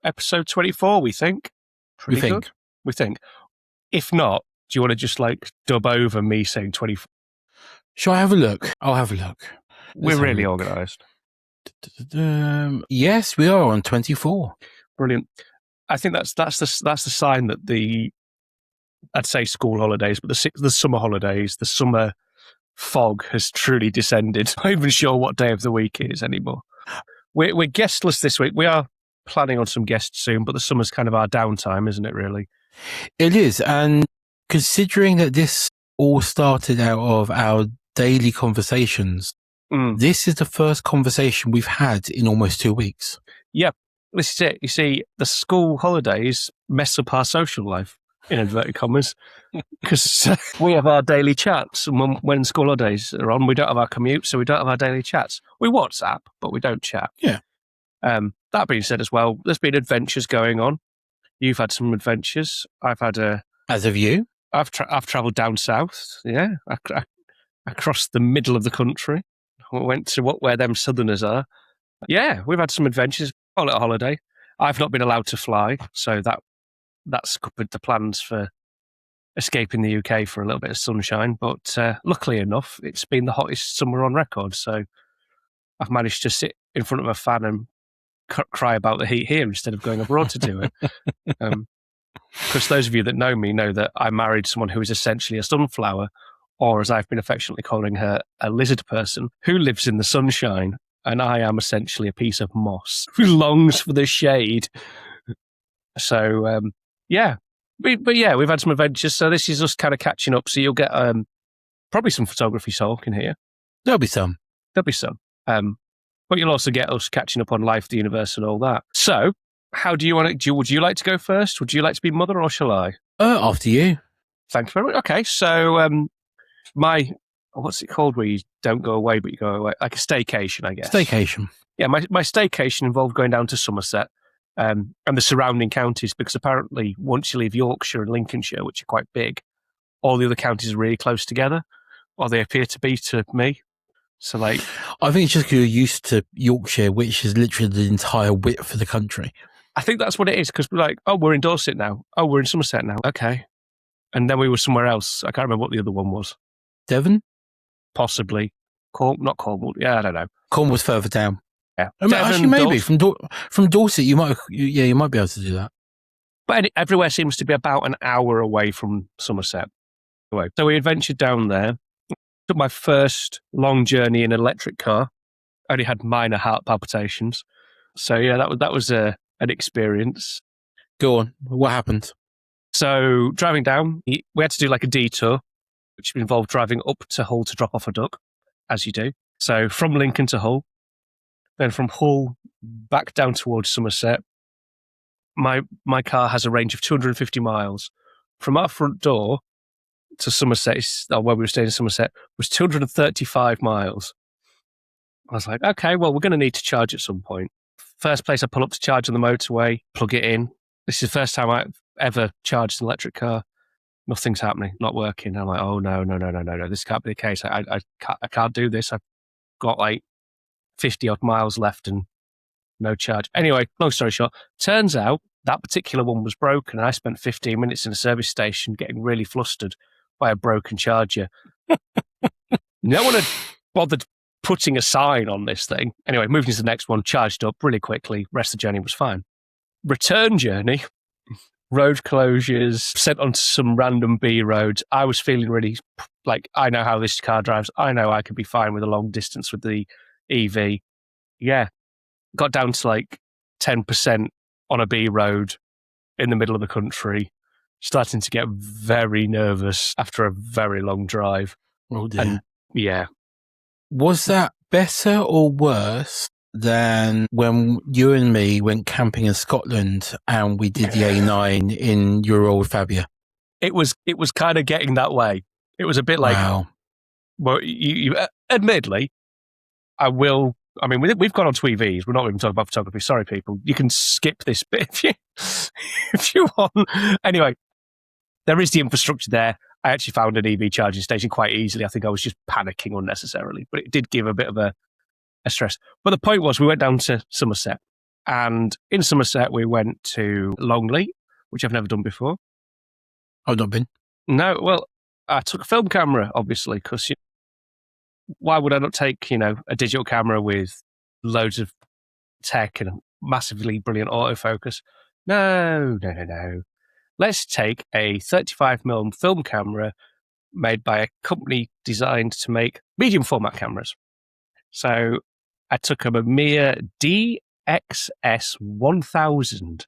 episode 24, we think. We think. We think. If not, do you want to just like dub over me saying 24? Shall I have a look? I'll have a look. We're really organised. Yes, we are on 24. Brilliant. I think that's the sign that I'd say school holidays, but the summer holidays, the summer fog has truly descended. I'm not even sure what day of the week it is anymore. We're guestless this week. We are planning on some guests soon, but the summer's kind of our downtime, isn't it, really? It is. And considering that this all started out of our daily conversations, this is the first conversation we've had in almost 2 weeks. Yep. This is it. You see, the school holidays mess up our social life, in inverted commas, because we have our daily chats. And when school holidays are on, we don't have our commute, so we don't have our daily chats. We WhatsApp, but we don't chat. Yeah. That being said as well, there's been adventures going on. You've had some adventures. I've had As have you? I've travelled down south. Yeah. Across the middle of the country. We went to where them southerners are. Yeah, we've had some adventures. Call it a holiday. I've not been allowed to fly, so that's scuppered the plans for escaping the UK for a little bit of sunshine. But luckily enough, it's been the hottest summer on record, so I've managed to sit in front of a fan and cry about the heat here instead of going abroad to do it. Because those of you that know me know that I married someone who is essentially a sunflower, or as I've been affectionately calling her, a lizard person who lives in the sunshine, and I am essentially a piece of moss who longs for the shade. So, yeah. But yeah, we've had some adventures, so this is us kind of catching up, so you'll get probably some photography talk in here. There'll be some. But you'll also get us catching up on life, the universe, and all that. So, how do you want to? Would you like to go first? Would you like to be mother, or shall I? After you. Thank you very much. Okay, so what's it called where you don't go away, but you go away? Like a staycation, I guess. Staycation. Yeah, my staycation involved going down to Somerset and the surrounding counties, because apparently once you leave Yorkshire and Lincolnshire, which are quite big, all the other counties are really close together, or they appear to be to me. So, like, I think it's just because you're used to Yorkshire, which is literally the entire width of the country. I think that's what it is, because we're like, oh, we're in Dorset now. Oh, we're in Somerset now. Okay. And then we were somewhere else. I can't remember what the other one was. Devon? Possibly. Not Cornwall. Yeah, I don't know. Cornwall's further down. Yeah. I mean, actually, maybe. From Dorset, you might be able to do that. But everywhere seems to be about an hour away from Somerset. So we adventured down there. Took my first long journey in an electric car. Only had minor heart palpitations. So yeah, that was an experience. Go on. What happened? So driving down, we had to do like a detour, which involved driving up to Hull to drop off a duck, as you do. So from Lincoln to Hull, then from Hull back down towards Somerset. My car has a range of 250 miles. From our front door to Somerset, or where we were staying in Somerset, was 235 miles. I was like, okay, well, we're going to need to charge at some point. First place I pull up to charge on the motorway, plug it in. This is the first time I've ever charged an electric car. Nothing's happening, not working. I'm like, oh, no, this can't be the case. I can't do this. I've got like 50 odd miles left and no charge. Anyway, long story short, turns out that particular one was broken, and I spent 15 minutes in a service station getting really flustered by a broken charger. No one had bothered putting a sign on this thing. Anyway, moving to the next one, charged up really quickly. Rest of the journey was fine. Return journey, road closures, sent onto some random B roads. I was feeling really like, I know how this car drives. I know I could be fine with a long distance with the EV. Yeah. Got down to like 10% on a B road in the middle of the country. Starting to get very nervous after a very long drive. Oh dear. And yeah. Was that better or worse than when you and me went camping in Scotland and we did the A9 in your old Fabia? It was kind of getting that way. It was a bit like, wow. Well, you admittedly, we've gone on to EVs. We're not even talking about photography. Sorry, people. You can skip this bit if you want. Anyway, there is the infrastructure there. I actually found an EV charging station quite easily. I think I was just panicking unnecessarily, but it did give a bit of a stress. But the point was, we went down to Somerset, And in Somerset, we went to Longley, which I've never done before. I've not been. No, well, I took a film camera, obviously, because why would I not take, a digital camera with loads of tech and a massively brilliant autofocus? No. Let's take a 35mm film camera made by a company designed to make medium format cameras. So I took a Mamiya DXS 1000,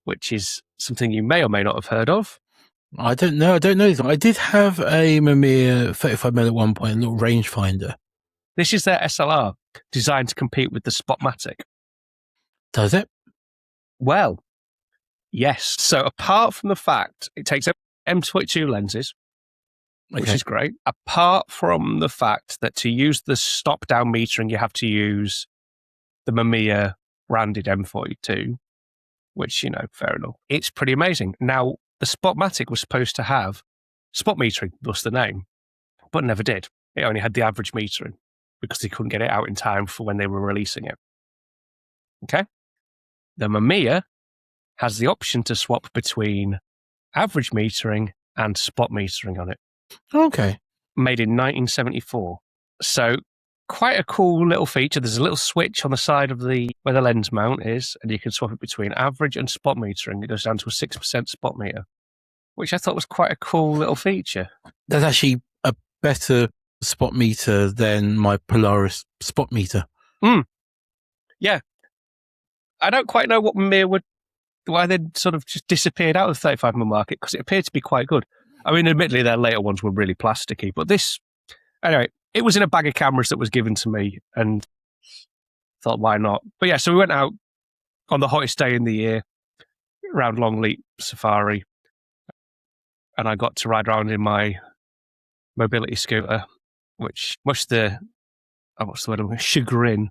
which is something you may or may not have heard of. I don't know. I did have a Mamiya 35mm at one point, a little rangefinder. This is their SLR, designed to compete with the Spotmatic. Does it? Well, yes. So apart from the fact it takes M22 lenses, which is great, apart from the fact that to use the stop-down metering, you have to use the Mamiya branded M42, which, fair enough. It's pretty amazing. Now, the Spotmatic was supposed to have spot metering, thus the name, but never did. It only had the average metering because they couldn't get it out in time for when they were releasing it. Okay? The Mamiya has the option to swap between average metering and spot metering on it. Okay. Made in 1974. So quite a cool little feature. There's a little switch on the side of where the lens mount is, and you can swap it between average and spot metering. It goes down to a 6% spot meter, which I thought was quite a cool little feature. That's actually a better spot meter than my Polaris spot meter. Yeah. I don't quite know why they'd sort of just disappeared out of the 35mm market, because it appeared to be quite good. I mean, admittedly, their later ones were really plasticky, but anyway, it was in a bag of cameras that was given to me, and thought, why not? But yeah, so we went out on the hottest day in the year, around Longley Safari, and I got to ride around in my mobility scooter, which much the chagrin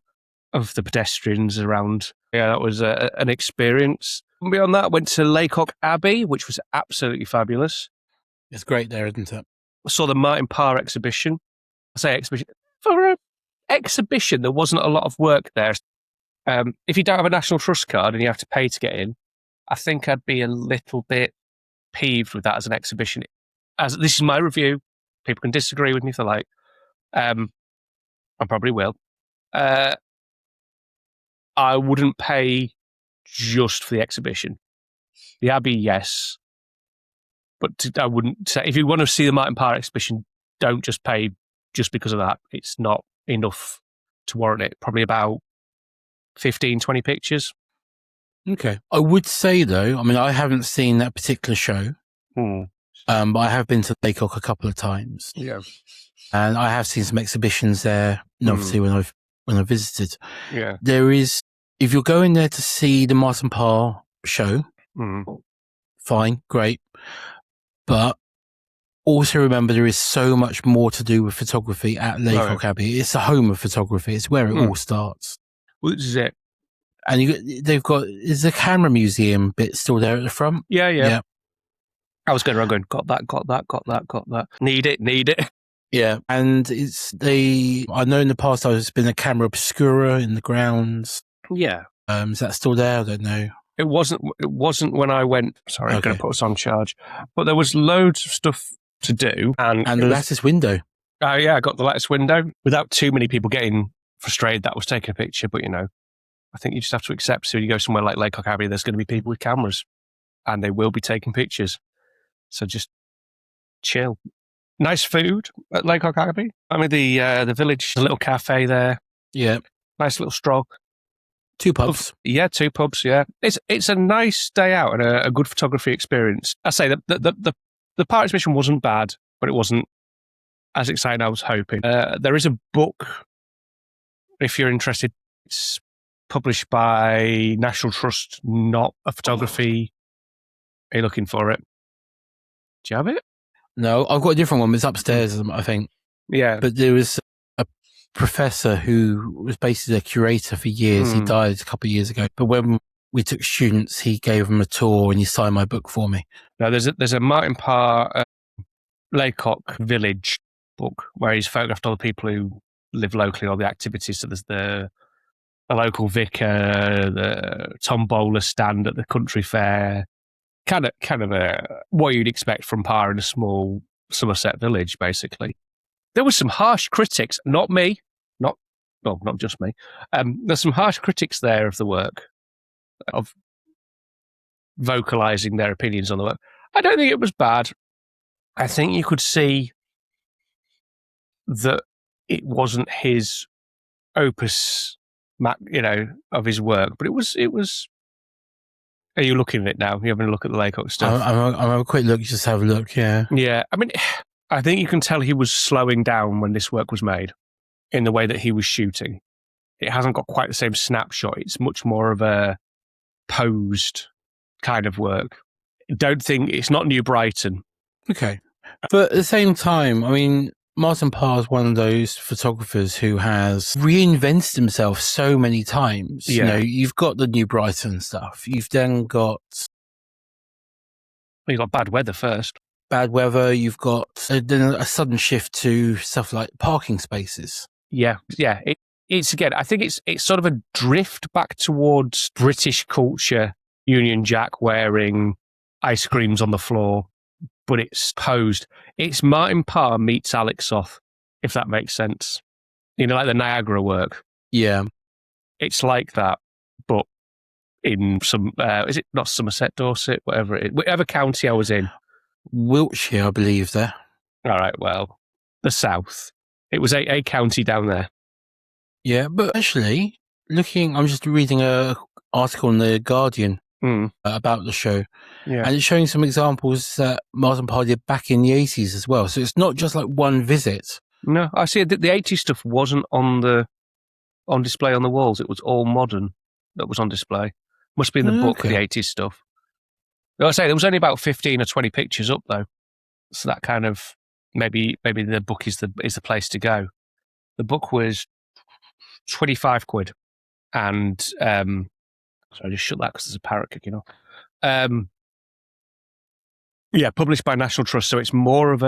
of the pedestrians around. Yeah, that was an experience. And beyond that, I went to Laycock Abbey, which was absolutely fabulous. It's great there, isn't it? I saw the Martin Parr exhibition. I say exhibition. For an exhibition, there wasn't a lot of work there. If you don't have a National Trust card and you have to pay to get in, I think I'd be a little bit peeved with that as an exhibition. As this is my review, people can disagree with me if they like. I probably will. I wouldn't pay just for the exhibition. The Abbey, yes. But I wouldn't say, if you want to see the Martin Parr exhibition, don't just pay just because of that. It's not enough to warrant it. Probably about 15, 20 pictures. Okay. I would say, though, I mean, I haven't seen that particular show, but I have been to Laycock a couple of times. Yeah. And I have seen some exhibitions there, obviously, when I visited. Yeah. There is, if you're going there to see the Martin Parr show, fine, great. But also remember, there is so much more to do with photography at Laycock Abbey. It's the home of photography. It's where it all starts. Which is it? And is the camera museum bit still there at the front? Yeah. I was going around going, got that. Need it. Yeah. And I know in the past there's been a camera obscura in the grounds. Yeah. Is that still there? I don't know. It wasn't when I went. Sorry, I'm going to put us on charge. But there was loads of stuff to do. And the lattice window. Oh, yeah, I got the lattice window without too many people getting frustrated that I was taking a picture. But, I think you just have to accept, so you go somewhere like Laycock Abbey, there's going to be people with cameras and they will be taking pictures. So just chill. Nice food at Laycock Abbey. I mean, the village, the little cafe there. Yeah. Nice little stroll. 2 pubs. Yeah, 2 pubs, yeah. It's a nice day out and a good photography experience. I say that the Parr exhibition wasn't bad, but it wasn't as exciting as I was hoping. There is a book, if you're interested. It's published by National Trust, not a photography. Are you looking for it? Do you have it? No, I've got a different one. It's upstairs, I think. Yeah. But there was a professor who was basically a curator for years. He died a couple of years ago. But when we took students, he gave them a tour and he signed my book for me. Now, there's a Martin Parr Laycock Village book where he's photographed all the people who live locally, all the activities. So there's the a local vicar, the tombola stand at the country fair, kind of what you'd expect from Pa in a small Somerset village, basically. There were some harsh critics, not me, not just me. There's some harsh critics there of the work, of vocalizing their opinions on the work. I don't think it was bad. I think you could see that it wasn't his opus, of his work, but it was. Are you looking at it now? You having a look at the Laycock stuff? I'll have a quick look. Just have a look. Yeah. Yeah. I mean, I think you can tell he was slowing down when this work was made in the way that he was shooting. It hasn't got quite the same snapshot. It's much more of a posed kind of work. Don't think it's not New Brighton. Okay. But at the same time, I mean, Martin Parr is one of those photographers who has reinvented himself so many times. Yeah. You've got the New Brighton stuff. You've then got... Well, you've got Bad Weather first. Bad Weather. You've got then a sudden shift to stuff like parking spaces. Yeah. It's again, I think it's sort of a drift back towards British culture, Union Jack wearing ice creams on the floor, but it's posed. It's Martin Parr meets Alex Soth, if that makes sense. Like the Niagara work. Yeah. It's like that, but in some, is it not Somerset, Dorset, whatever it is, whatever county I was in. Wiltshire, I believe, there. All right, well, the south. It was a county down there. Yeah, but actually, I'm just reading an article in The Guardian about the show. Yeah. And it's showing some examples that Martin Parr did back in the 80s as well. So it's not just like one visit. No, I see the 80s stuff wasn't on display on the walls. It was all modern that was on display. Must be in the book, the 80s stuff. I say there was only about 15 or 20 pictures up though. So that kind of, maybe the book is the place to go. The book was 25 quid. And, sorry, I just shut that because there's a parrot kicking off. Yeah, published by National Trust. So it's more of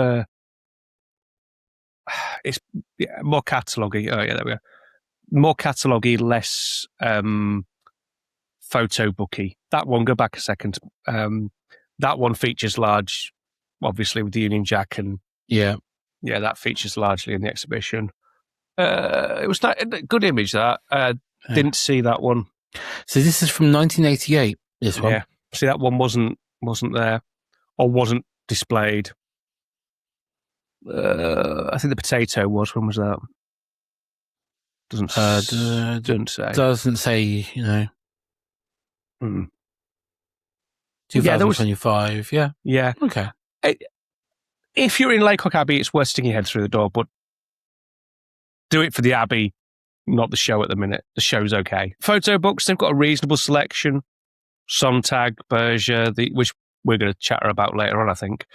more catalogue-y. Oh, yeah, there we go. More catalogue-y, less photo booky. That one, go back a second. That one features large, obviously, with the Union Jack. And yeah, that features largely in the exhibition. It was a good image, that. Didn't see that one. So this is from 1988, this one? Yeah. See, that one wasn't there, or wasn't displayed. I think the potato was. When was that? Doesn't say. Doesn't say, 2025, Yeah. Okay. If you're in Laycock Abbey, it's worth sticking your head through the door, but do it for the Abbey, not the show at the minute. The show's okay. Photo books, they've got a reasonable selection. Sontag, Berger, which we're going to chatter about later on, I think.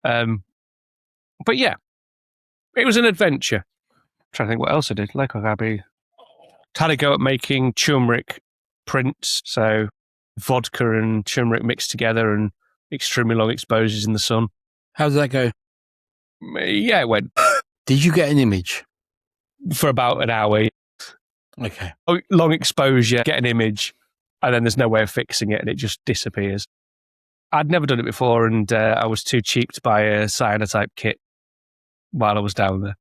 But yeah, it was an adventure. I'm trying to think what else I did. Laycock Abbey. Had a go at making turmeric prints, so vodka and turmeric mixed together and extremely long exposures in the sun. How did that go? Yeah, it went. Did you get an image? For about an hour. Okay. Long exposure, get an image, and then there's no way of fixing it and it just disappears. I'd never done it before, and I was too cheap to buy a cyanotype kit while I was down there.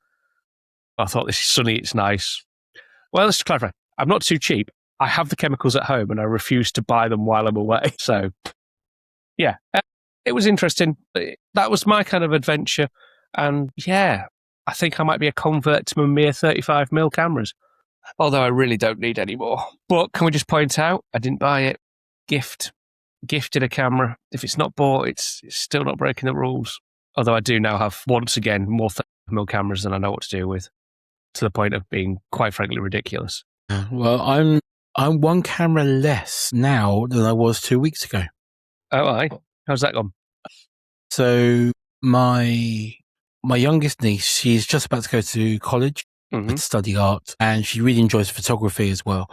I thought, this is sunny, it's nice. Well, let's clarify. I'm not too cheap. I have the chemicals at home and I refuse to buy them while I'm away. So, yeah, it was interesting. That was my kind of adventure. And yeah, I think I might be a convert to my mere 35mm cameras. Although I really don't need any more. But can we just point out, I didn't buy it. Gifted a camera. If it's not bought, it's still not breaking the rules. Although I do now have, once again, more 35mm cameras than I know what to do with, to the point of being, quite frankly, ridiculous. Well, I'm one camera less now than I was 2 weeks ago. Oh, aye. How's that gone? So my youngest niece, she's just about to go to college to study art, and she really enjoys photography as well.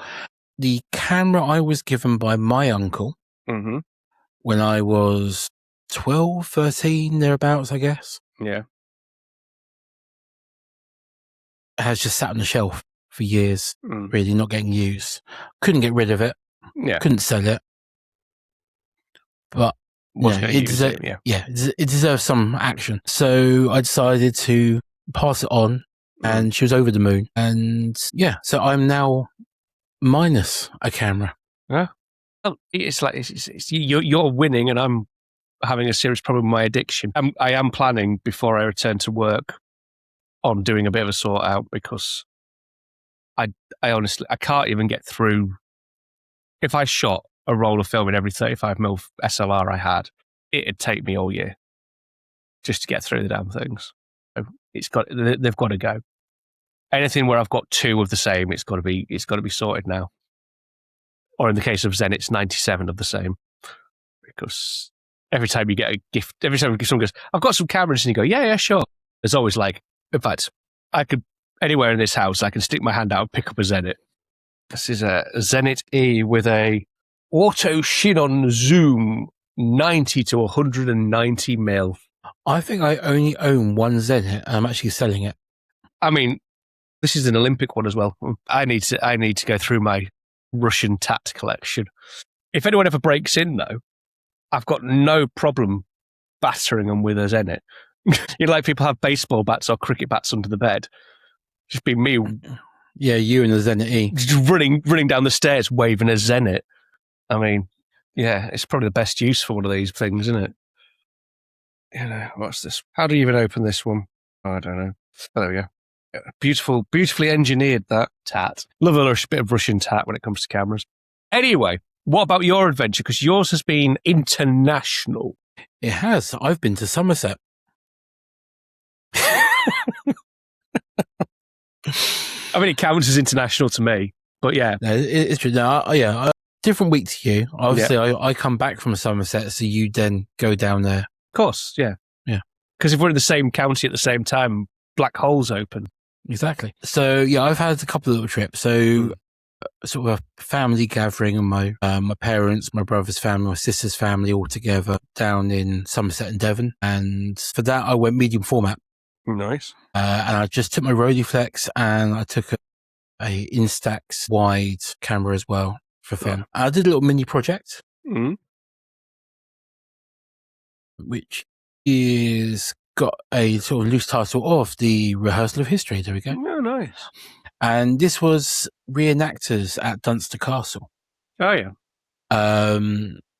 The camera I was given by my uncle when I was 12, 13, thereabouts, I guess. Yeah. Has just sat on the shelf for years, really not getting used. Couldn't get rid of it. Yeah. Couldn't sell it. But it deserves some action. So I decided to pass it on, and she was over the moon. And so I'm now minus a camera. Yeah. Well, it's like you're winning, and I'm having a serious problem with my addiction. I am planning before I return to work on doing a bit of a sort out, because I honestly can't even get through. If I shot a roll of film in every 35mm SLR I had, it'd take me all year just to get through the damn things. So they've got to go. Anything where I've got two of the same, it's got to be sorted now. Or in the case of Zen, it's 97 of the same, because every time you get a gift, every time someone goes, "I've got some cameras," and you go, "Yeah, sure." There's always in fact, I could anywhere in this house, I can stick my hand out and pick up a Zenit. This is a Zenit E with a auto Chinon zoom 90 to 190mm. I think I only own one Zenit, and I'm actually selling it. I mean, this is an Olympic one as well. I need to go through my Russian tat collection. If anyone ever breaks in, though, I've got no problem battering them with a Zenit. Like people have baseball bats or cricket bats under the bed. Just be me. Yeah, you and the Zenit E. Just running down the stairs waving a Zenit. I mean, yeah, it's probably the best use for one of these things, isn't it? What's this? How do you even open this one? Oh, I don't know. Oh, there we go. Beautifully engineered, that tat. Love a bit of Russian tat when it comes to cameras. Anyway, what about your adventure? Because yours has been international. It has. I've been to Somerset. I mean, it counts as international to me, but yeah. No, it's true. Different week to you. Obviously, I come back from Somerset, so you then go down there. Of course, yeah. Yeah. Because if we're in the same county at the same time, black holes open. Exactly. So, I've had a couple of little trips. So, sort of a family gathering, and my parents, my brother's family, my sister's family all together down in Somerset and Devon. And for that, I went medium format. Nice. And I just took my Rolleiflex, and I took a Instax wide camera as well for fun. Yeah. I did a little mini project, which is got a sort of loose title of the Rehearsal of History. There we go. Oh, nice. And this was reenactors at Dunster Castle. Oh, yeah.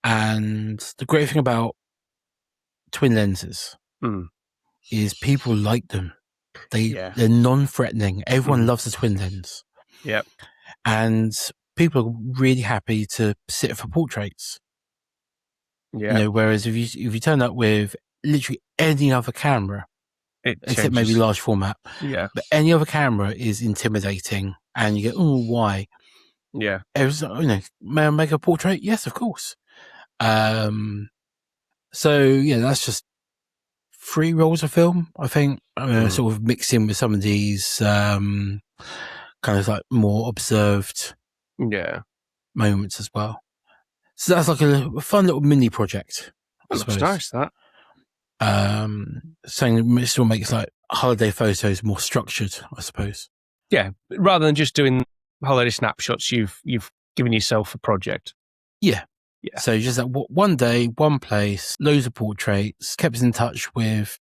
And the great thing about twin lenses is people like them. They're non-threatening. Everyone loves a twin lens. Yep. And people are really happy to sit for portraits. Yeah. Whereas if you turn up with literally any other camera, except maybe large format, but any other camera is intimidating, and you go, "Oh, why?" Yeah. May I make a portrait? Yes, of course. So that's just 3 rolls of film, I think, sort of mixed in with some of these kind of like more observed moments as well. So that's like a fun little mini project. That's nice, that. Saying it still makes like holiday photos more structured, I suppose. Yeah, rather than just doing holiday snapshots, you've given yourself a project. Yeah. So just that one day, one place, loads of portraits, kept us in touch with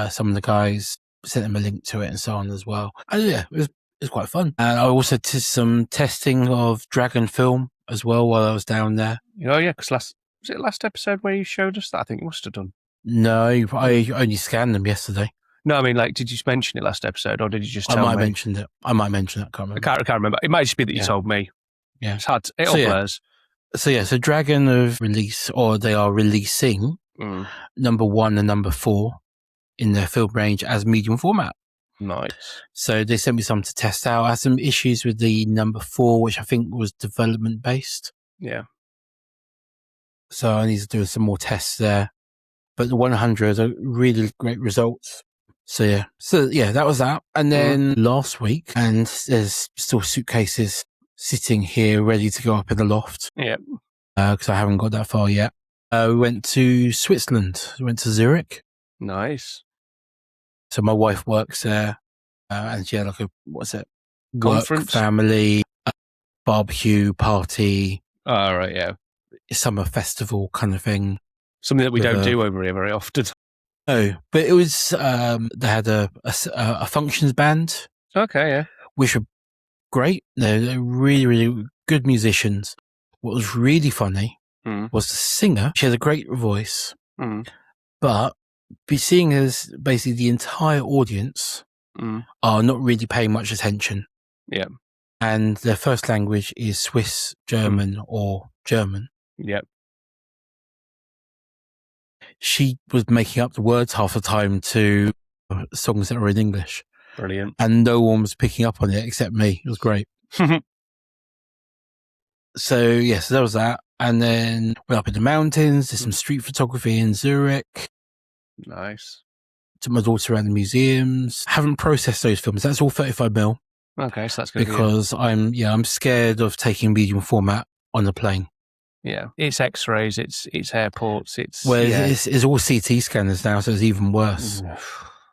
some of the guys, sent them a link to it and so on as well. And it was quite fun. And I also did some testing of Dragon film as well while I was down there. Oh yeah, because was it last episode where you showed us that? I think you must have done. No, I only scanned them yesterday. No, I mean, like, did you mention it last episode, or did you just tell me? I might mention it. I can't remember. I can't remember. It might just be that you told me. Yeah. It's hard. It all blurs. So Dragon have released, or they are releasing, number 1 and number 4 in their film range as medium format. Nice. So they sent me some to test out. I had some issues with the number 4, which I think was development based. Yeah. So I need to do some more tests there. But the 100 are really great results. So that was that. And then last week, and there's still suitcases sitting here ready to go up in the loft. Yeah. Because I haven't got that far yet. We went to Switzerland. We went to Zurich. Nice. So my wife works there, and she had like Conference? family, barbecue, party. Oh, right, yeah. Summer festival kind of thing. Something that we don't do over here very often. No, but it was, they had a functions band. Okay, yeah. Which were great. They're really, really good musicians. What was really funny was the singer. She has a great voice, but seeing as basically the entire audience are not really paying much attention. Yeah. And their first language is Swiss, German, or German. Yep. She was making up the words half the time to songs that were in English. Brilliant. And no one was picking up on it except me. It was great. So, yes, there was that. And then went up in the mountains, did some street photography in Zurich. Nice. Took my daughter around the museums. Haven't processed those films. That's all 35mm. Okay, so that's good. Because I'm scared of taking medium format on the plane. Yeah, it's X-rays, it's airports, it's all CT scanners now, so it's even worse.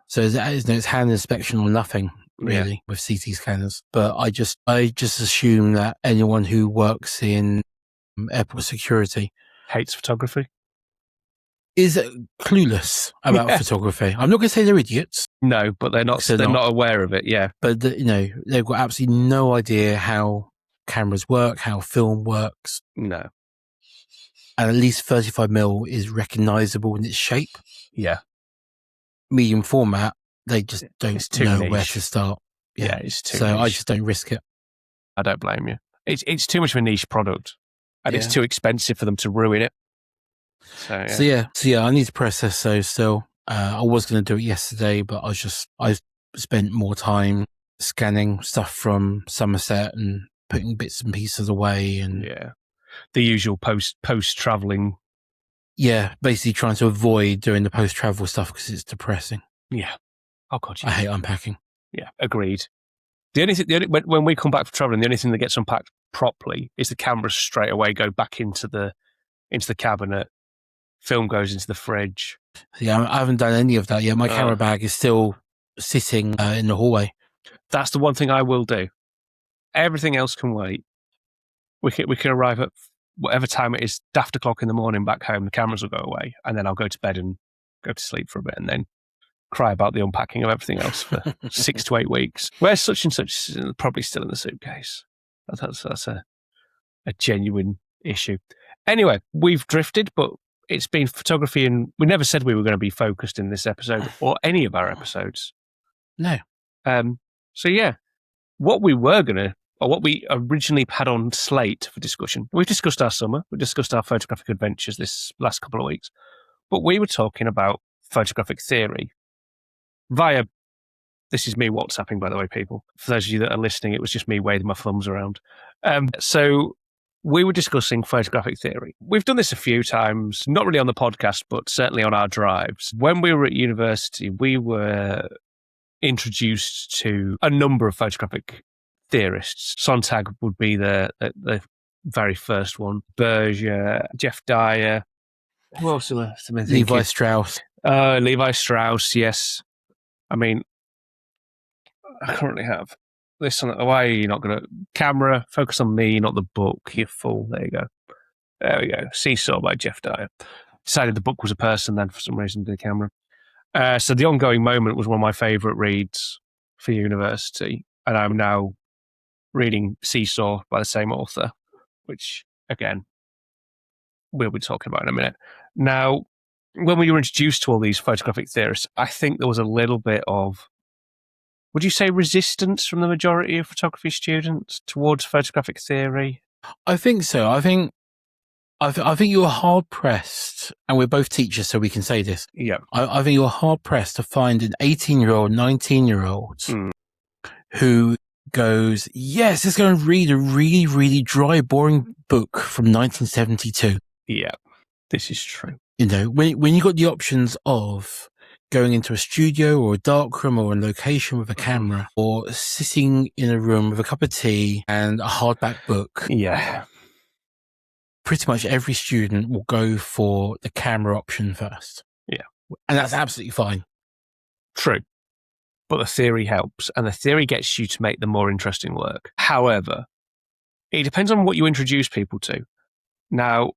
So it's hand inspection or nothing really with CT scanners. But I just assume that anyone who works in airport security hates photography, is clueless about photography. I'm not going to say they're idiots. No, but they're not. They're not aware of it. Yeah, but they've got absolutely no idea how cameras work, how film works. No. And at least 35mm is recognizable in its shape. Yeah. Medium format, they just don't know where to start. Yeah, it's too so niche. I just don't risk it. I don't blame you. It's too much of a niche product, and it's too expensive for them to ruin it. So yeah, I need to process those still. I was going to do it yesterday, but I spent more time scanning stuff from Somerset and putting bits and pieces away, and the usual post traveling. Yeah, basically trying to avoid doing the post travel stuff because it's depressing. Yeah. Oh God, I hate unpacking. Yeah, agreed. When we come back from traveling, the only thing that gets unpacked properly is the cameras straight away go back into the cabinet. Film goes into the fridge. Yeah, I haven't done any of that yet. My camera bag is still sitting in the hallway. That's the one thing I will do. Everything else can wait. We can arrive at whatever time it is, daft o'clock in the morning back home. The cameras will go away, and then I'll go to bed and go to sleep for a bit, and then cry about the unpacking of everything else for 6 to 8 weeks. Where's such and such? Probably still in the suitcase. That's a genuine issue. Anyway, we've drifted, but it's been photography, and we never said we were going to be focused in this episode or any of our episodes. No. So yeah, what we originally had on slate for discussion, we've discussed our summer, we discussed our photographic adventures this last couple of weeks, but we were talking about photographic theory via, this is me WhatsApping, by the way, people. For those of you that are listening, it was just me waving my thumbs around. So we were discussing photographic theory. We've done this a few times, not really on the podcast, but certainly on our drives. When we were at university, we were introduced to a number of photographic theorists. Sontag would be the very first one. Berger, Geoff Dyer. Who else am I thinking? Levi Strauss. Levi Strauss, yes. I mean, I currently have this on. Why are you not going to camera? Focus on me, not the book. You fool. There you go. There we go. Seesaw by Geoff Dyer. Decided the book was a person, then for some reason did the camera. So The Ongoing Moment was one of my favourite reads for university, and I'm now reading Seesaw by the same author, which again we'll be talking about in a minute. Now, when we were introduced to all these photographic theorists, I think there was a little bit of, would you say, resistance from the majority of photography students towards photographic theory? I think so. I think you were hard pressed, and we're both teachers, so we can say this. Yeah. I think you were hard pressed to find an 18-year-old, 19-year-old who goes, yes, let's go and read a really, really dry, boring book from 1972. Yeah, this is true. You know, when you got the options of going into a studio or a darkroom or a location with a camera, or sitting in a room with a cup of tea and a hardback book. Yeah. Pretty much every student will go for the camera option first. Yeah. And that's absolutely fine. True. but the theory helps, and the theory gets you to make the more interesting work. However, it depends on what you introduce people to. Now,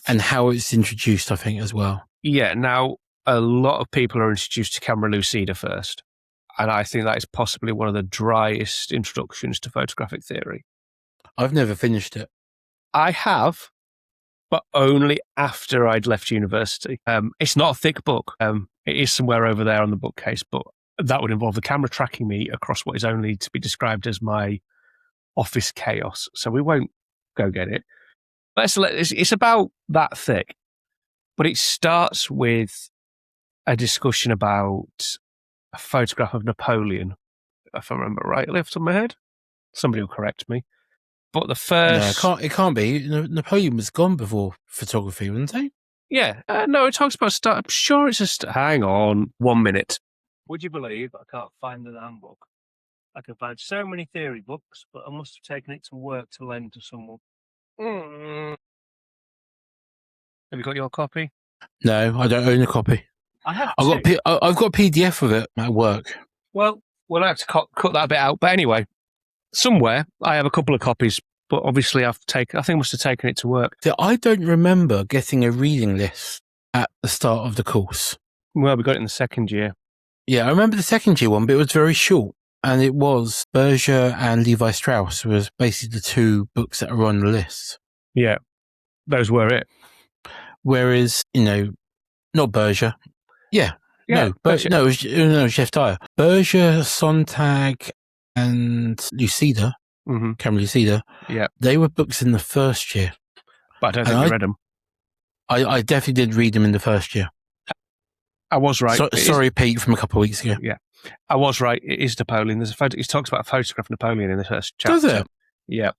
and how it's introduced, I think, as well. Yeah, now a lot of people are introduced to camera Lucida first, and I think that is possibly one of the driest introductions to photographic theory. I've never finished it. I have, but only after I'd left university. It's not a thick book. It is somewhere over there on the bookcase, but that would involve the camera tracking me across what is only to be described as my office chaos. So we won't go get it. It's about that thick, but it starts with a discussion about a photograph of Napoleon, if I remember rightly off the top of my head. Somebody will correct me. But the first... No, it can't be. Napoleon was gone before photography, wasn't he? Yeah. No, it talks about... I'm sure it's a... Hang on 1 minute. Would you believe I can't find the damn book? I can find so many theory books, but I must have taken it to work to lend to someone. Have you got your copy? No, I don't own a copy. I have I've got a PDF of it at work. Well, we'll have to cut that bit out. But anyway, somewhere I have a couple of copies, but obviously I think I must have taken it to work. So I don't remember getting a reading list at the start of the course. Well, we got it in the second year. Yeah, I remember the second year one, but it was very short. And it was Berger and Levi Strauss was basically the two books that were on the list. Yeah, those were it. Whereas, not Berger. Yeah. No, Berger. No, it was Geoff Dyer. Berger, Sontag, and Lucida, camera Lucida. Yeah. They were books in the first year. But I don't think I read them. I definitely did read them in the first year. I was right. Sorry, Pete, from a couple of weeks ago. Yeah. I was right. It is Napoleon. There's a photo. He talks about a photograph of Napoleon in the first chapter. Does it? Yeah.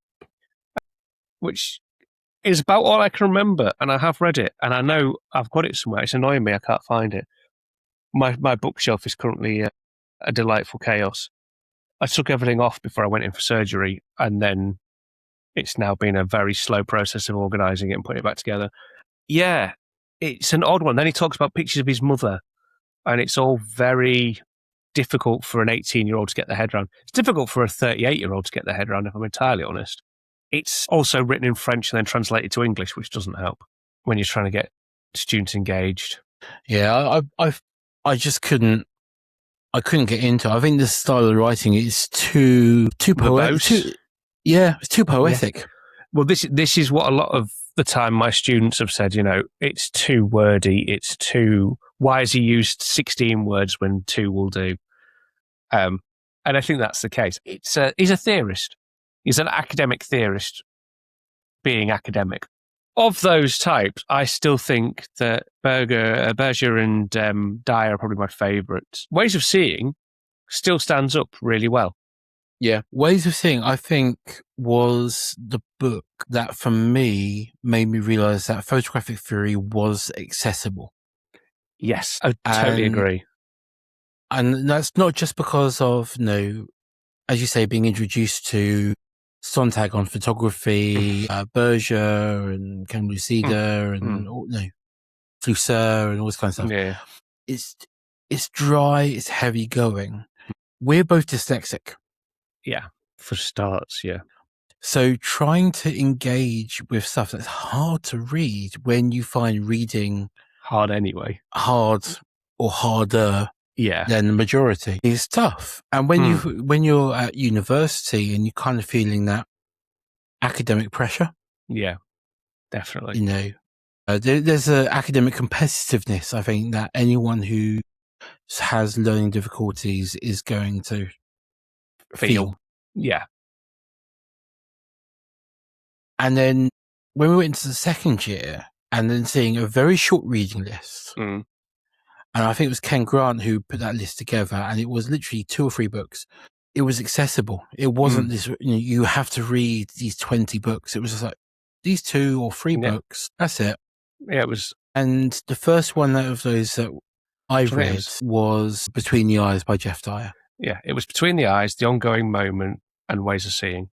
Which is about all I can remember, and I have read it, and I know I've got it somewhere. It's annoying me. I can't find it. My bookshelf is currently a delightful chaos. I took everything off before I went in for surgery, and then it's now been a very slow process of organising it and putting it back together. Yeah, it's an odd one. Then he talks about pictures of his mother, and it's all very difficult for an 18-year-old to get their head around. It's difficult for a 38-year-old to get their head around, if I'm entirely honest. It's also written in French and then translated to English, which doesn't help when you're trying to get students engaged. Yeah, I just couldn't. I couldn't get into it. I think the style of writing is too poetic. It's too poetic. Yeah. Well, this is what a lot of the time my students have said. It's too wordy. It's too. Why has he used 16 words when 2 will do? And I think that's the case. He's a theorist. He's an academic theorist being academic. Of those types, I still think that Berger and Dyer are probably my favourites. Ways of Seeing still stands up really well. Yeah. Ways of Seeing, I think, was the book that, for me, made me realise that photographic theory was accessible. Yes, I totally agree. And that's not just because of, as you say, being introduced to Sontag on photography, Berger and Cam Lucida and Lucida and all this kind of stuff. Yeah. It's dry, it's heavy going. We're both dyslexic. Yeah, for starts, yeah. So trying to engage with stuff that's hard to read when you find reading hard anyway. Hard or harder than the majority is tough. And when you're at university and you're kind of feeling that academic pressure. Yeah, definitely. There's an academic competitiveness, I think, that anyone who has learning difficulties is going to feel. Yeah. And then when we went into the second year and then seeing a very short reading list, and I think it was Ken Grant who put that list together, and it was literally 2 or 3 books. It was accessible. It wasn't this, you have to read these 20 books. It was just like these 2 or 3 books. That's it. Yeah, it was. And the first one out of those that I read was Between the Eyes by Geoff Dyer. Yeah, it was Between the Eyes, The Ongoing Moment, and Ways of Seeing.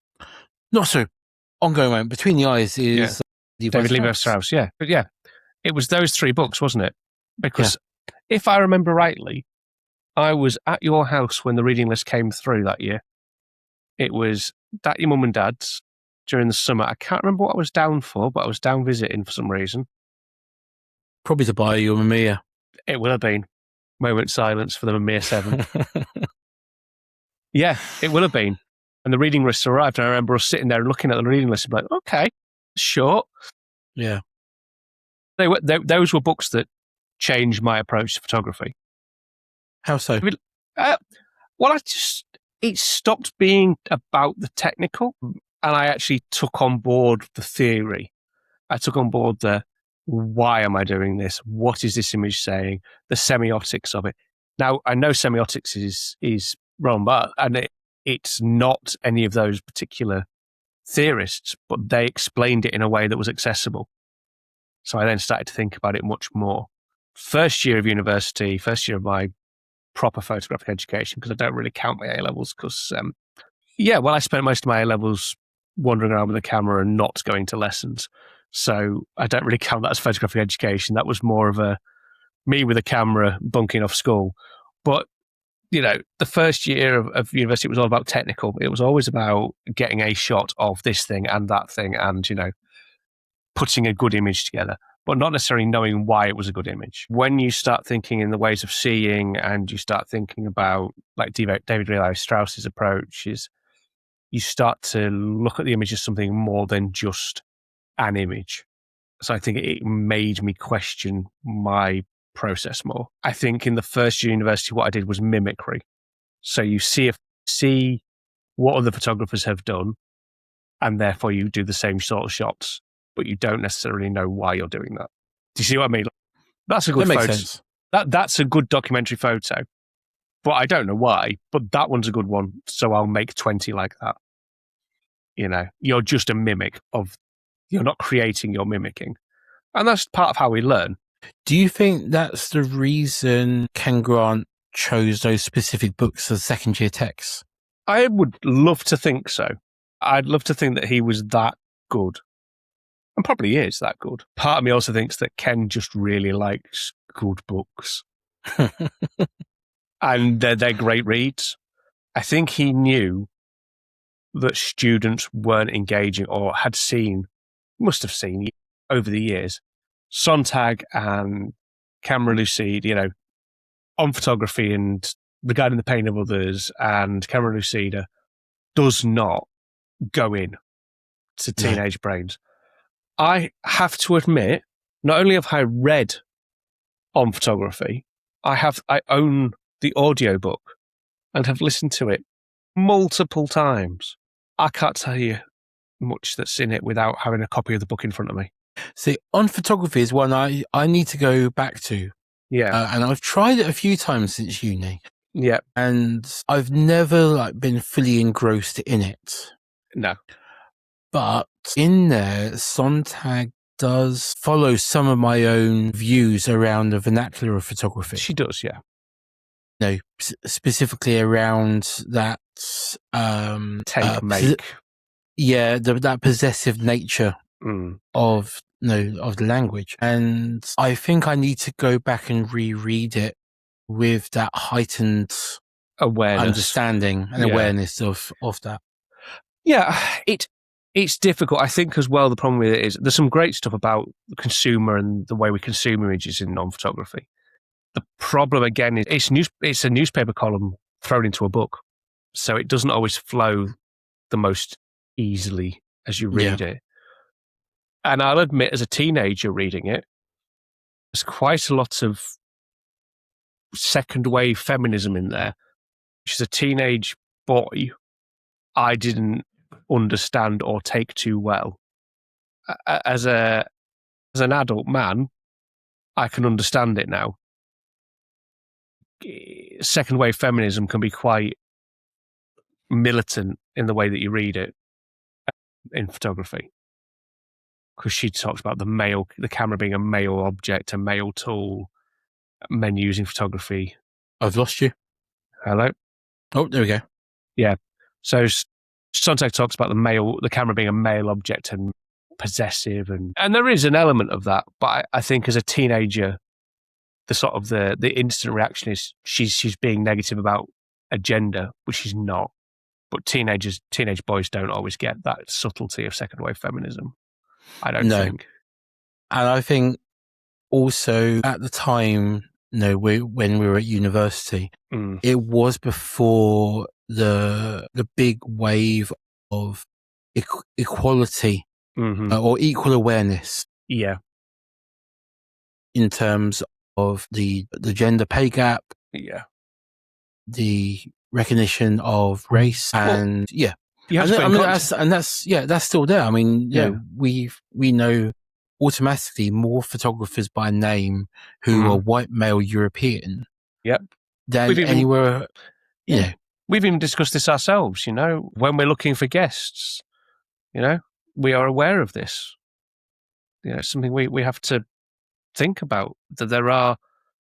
Not so. Ongoing Moment. Between the Eyes is David Levi Strauss. Yeah, but yeah, it was those 3 books, wasn't it? Because if I remember rightly, I was at your house when the reading list came through that year. It was at your mum and dad's during the summer. I can't remember what I was down for, but I was down visiting for some reason. Probably to buy you a Mamiya. It will have been. Moment silence for the Mamiya 7. Yeah, it will have been. And the reading list arrived, and I remember us sitting there looking at the reading list and like, okay, short. Yeah. Those were books that changed my approach to photography. How so? Well, it stopped being about the technical, and I actually took on board the theory. I took on board the why am I doing this? What is this image saying? The semiotics of it. Now, I know semiotics is wrong, but it's not any of those particular theorists, but they explained it in a way that was accessible. So I then started to think about it much more. First year of university, first year of my proper photographic education, because I don't really count my A-levels, because, I spent most of my A-levels wandering around with a camera and not going to lessons. So I don't really count that as photographic education. That was more of me with a camera bunking off school. But, the first year of university was all about technical. It was always about getting a shot of this thing and that thing and, putting a good image together, but not necessarily knowing why it was a good image. When you start thinking in the ways of seeing and you start thinking about, like David Strauss's approach, is you start to look at the image as something more than just an image. So I think it made me question my process more. I think in the first year of university, what I did was mimicry. So you see what other photographers have done, and therefore you do the same sort of shots, but you don't necessarily know why you're doing that. Do you see what I mean? That's a good that photo. Makes sense. That's a good documentary photo, but I don't know why. But that one's a good one, so I'll make 20 like that. You're just a mimic of. You're not creating, you're mimicking, and that's part of how we learn. Do you think that's the reason Ken Grant chose those specific books as second-year texts? I would love to think so. I'd love to think that he was that good. And probably is that good. Part of me also thinks that Ken just really likes good books. And they're great reads. I think he knew that students weren't engaging or must have seen over the years, Sontag and Camera Lucida, on photography and regarding the pain of others, and Camera Lucida does not go in to teenage brains. I have to admit, not only have I read on photography, I own the audiobook and have listened to it multiple times. I can't tell you much that's in it without having a copy of the book in front of me. See, on photography is one I need to go back to. Yeah. And I've tried it a few times since uni. Yeah. And I've never been fully engrossed in it. No. But in there, Sontag does follow some of my own views around the vernacular of photography. She does, yeah. Specifically around that make. That possessive nature of the language. And I think I need to go back and reread it with that heightened awareness, understanding and awareness of that. Yeah, it's difficult. I think as well, the problem with it is there's some great stuff about the consumer and the way we consume images in non-photography. The problem, again, is it's a newspaper column thrown into a book. So it doesn't always flow the most easily as you read it. And I'll admit, as a teenager reading it, there's quite a lot of second wave feminism in there, which is a teenage boy I didn't understand or take too well. As an adult man, I can understand it now. Second wave feminism can be quite militant in the way that you read it in photography, because she talks about the camera being a male object, a male tool, men using photography. I've lost you. Hello? Oh, there we go. Yeah. So Sontag talks about the camera being a male object and possessive, and there is an element of that, but I think as a teenager, the sort of the instant reaction is she's being negative about a gender, which she's not. But teenage boys don't always get that subtlety of second wave feminism, I don't think. And I think also at the time, when we were at university, it was before the big wave of equality or equal awareness. Yeah. In terms of the gender pay gap. Yeah. The recognition of race and that's still there. I mean, we know automatically more photographers by name who are white male European. Yep. Than anywhere. We've even discussed this ourselves. When we're looking for guests, we are aware of this. It's something we have to think about, that there are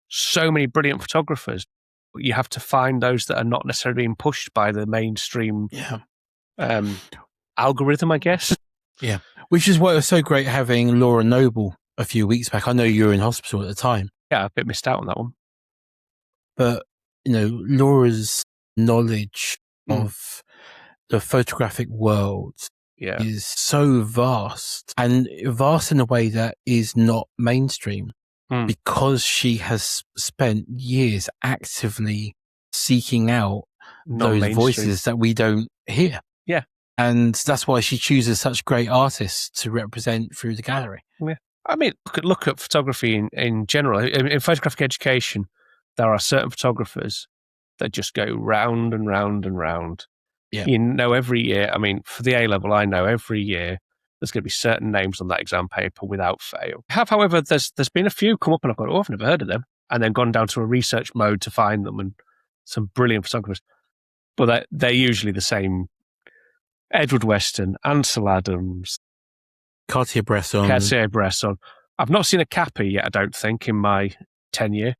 so many brilliant photographers. You have to find those that are not necessarily being pushed by the mainstream algorithm, I guess. Yeah. Which is why it was so great having Laura Noble a few weeks back. I know you were in hospital at the time. Yeah, a bit missed out on that one. But, Laura's knowledge of the photographic world is so vast, and vast in a way that is not mainstream. Because she has spent years actively seeking out those voices that we don't hear. Yeah. And that's why she chooses such great artists to represent through the gallery. Yeah. I mean, look at photography in general. In photographic education, there are certain photographers that just go round and round and round. Yeah. Every year, I mean, for the A-level, I know every year there's going to be certain names on that exam paper without fail. However, there's been a few come up and I've gone, I've never heard of them, and then gone down to a research mode to find them, and some brilliant photographers. But they're usually the same: Edward Weston, Ansel Adams, Cartier-Bresson. I've not seen a Cappy yet, I don't think, in my tenure.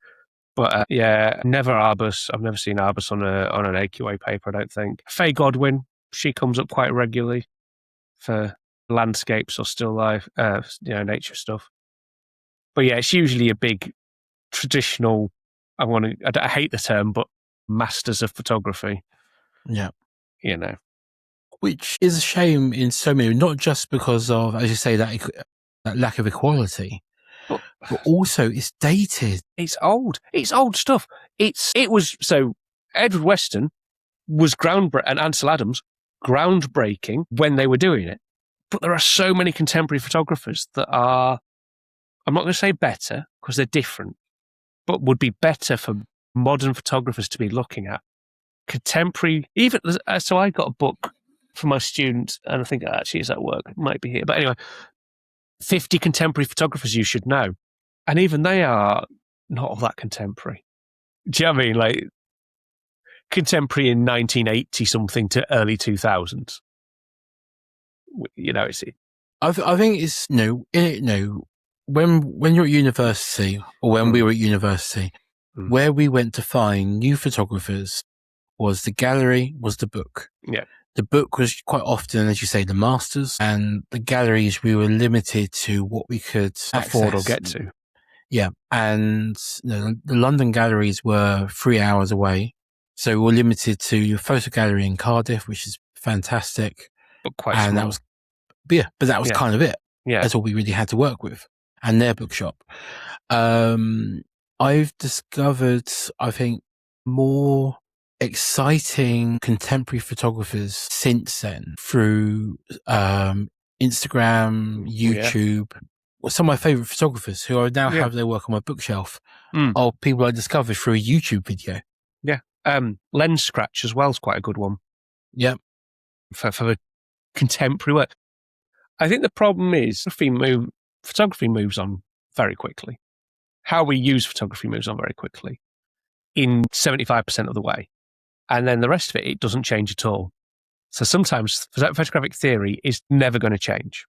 But never Arbus. I've never seen Arbus on an AQA paper, I don't think. Faye Godwin, she comes up quite regularly for landscapes or still life, nature stuff. But yeah, it's usually a big traditional, I hate the term, but masters of photography. Yeah. Which is a shame in so many, not just because of, as you say, that lack of equality, but also it's dated. It's old. It's old stuff. Edward Weston was groundbreaking, and Ansel Adams, groundbreaking when they were doing it. But there are so many contemporary photographers that are, I'm not going to say better because they're different, but would be better for modern photographers to be looking at. Contemporary, even, so I got a book for my students, and I think actually it's at work, it might be here. But anyway, 50 contemporary photographers you should know. And even they are not all that contemporary. Do you know what I mean? Like, contemporary in 1980 something to early 2000s. I think it's when you're at university, or when we were at university, where we went to find new photographers was the gallery, was the book. Yeah. The book was quite often, as you say, the masters, and the galleries, we were limited to what we could afford or get to. Yeah. And the London galleries were 3 hours away. So we were limited to your photo gallery in Cardiff, which is fantastic. But quite small. That was kind of it. Yeah. That's all we really had to work with. And their bookshop. I've discovered, I think, more exciting contemporary photographers since then through Instagram, YouTube. Some of my favorite photographers who I now have their work on my bookshelf are people I discovered through a YouTube video. Yeah. Lens Scratch as well is quite a good one. Yeah. For contemporary work. I think the problem is photography moves on very quickly. How we use photography moves on very quickly in 75% of the way. And then the rest of it doesn't change at all. So sometimes photographic theory is never going to change.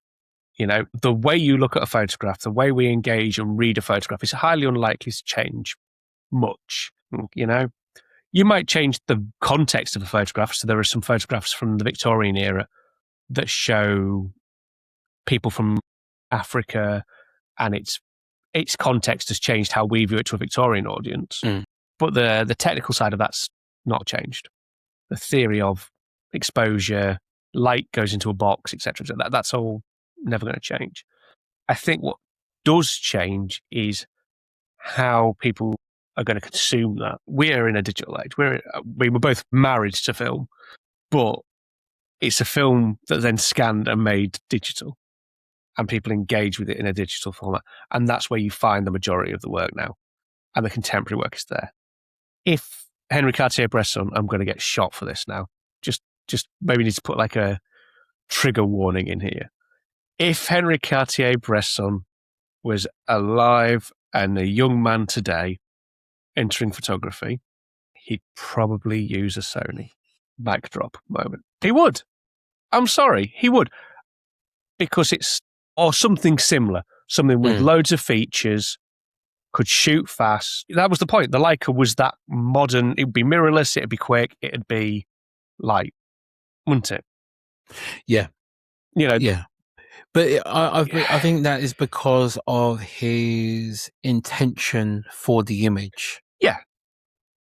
The way you look at a photograph, the way we engage and read a photograph is highly unlikely to change much. You might change the context of a photograph. So there are some photographs from the Victorian era that show people from Africa, and it's its context has changed how we view it to a Victorian audience. But the technical side of that's not changed. The theory of exposure, light goes into a box, etc. That's all never going to change. I think what does change is how people are going to consume that. We're in a digital age. We were both married to film, but it's a film that's then scanned and made digital, and people engage with it in a digital format. And that's where you find the majority of the work now, and the contemporary work is there. If Henry Cartier-Bresson, I'm going to get shot for this now, just maybe need to put like a trigger warning in here. If Henry Cartier-Bresson was alive and a young man today entering photography, he'd probably use a Sony backdrop moment. He would. I'm sorry, he would. Because or something similar, something with loads of features, could shoot fast. That was the point. The Leica was that modern. It would be mirrorless, it'd be quick, it'd be light, wouldn't it? Yeah. Yeah. But I think that is because of his intention for the image. Yeah.